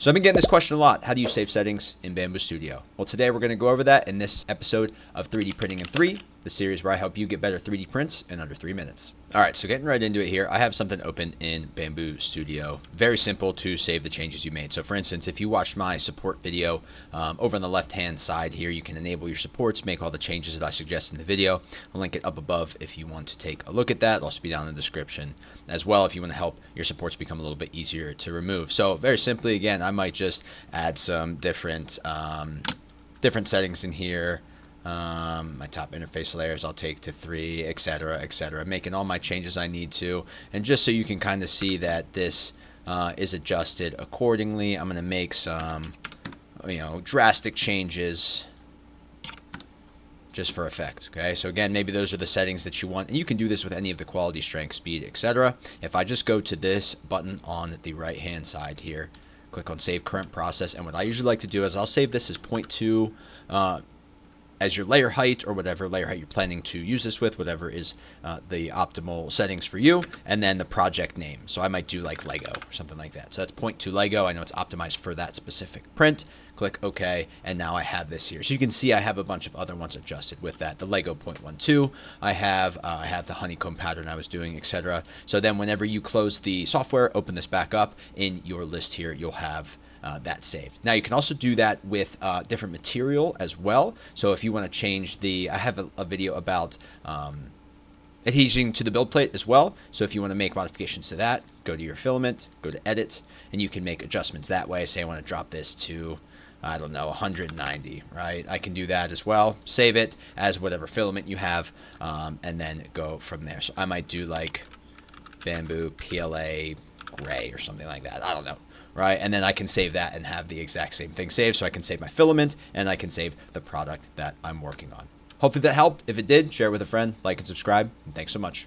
So I've been getting this question a lot. How do you save settings in Bambu Studio? Well, today we're going to go over that in this episode of 3D Printing in 3, the series where I help you get better 3D prints in under 3 minutes. All right, so getting right into it here, I have something open in Bambu Studio. Very simple to save the changes you made. So for instance, if you watched my support video, over on the left-hand side here, you can enable your supports, make all the changes that I suggest in the video. I'll link it up above if you want to take a look at that. It'll also be down in the description as well if you want to help your supports become a little bit easier to remove. So very simply, again, I might just add some different settings in here. My top interface layers I'll take to 3, etc., making all my changes I need to. And just so you can kind of see that this is adjusted accordingly, I'm going to make some, drastic changes just for effect. Okay, so again, maybe those are the settings that you want, and you can do this with any of the quality, strength, speed, etc. If I just go to this button on the right hand side here, click on Save Current Process, and what I usually like to do is I'll save this as 0.2 as your layer height, or whatever layer height you're planning to use this with, whatever is the optimal settings for you, and then the project name. So I might do like Lego or something like that. So that's 0.2 Lego. I know it's optimized for that specific print. Click OK, and now I have this here. So you can see I have a bunch of other ones adjusted with that. The Lego 0.12, I have the honeycomb pattern I was doing, etc. So then whenever you close the software, open this back up, in your list here, you'll have that saved. Now you can also do that with different material as well. So if you want to change I have a video about adhesing to the build plate as well. So if you want to make modifications to that, go to your filament, go to edit, and you can make adjustments that way. Say I want to drop this to, I don't know, 190, right? I can do that as well. Save it as whatever filament you have, and then go from there. So I might do like Bambu PLA gray or something like that. I don't know. Right, and then I can save that and have the exact same thing saved. So I can save my filament and I can save the product that I'm working on. Hopefully that helped. If it did, share it with a friend, like and subscribe, and thanks so much.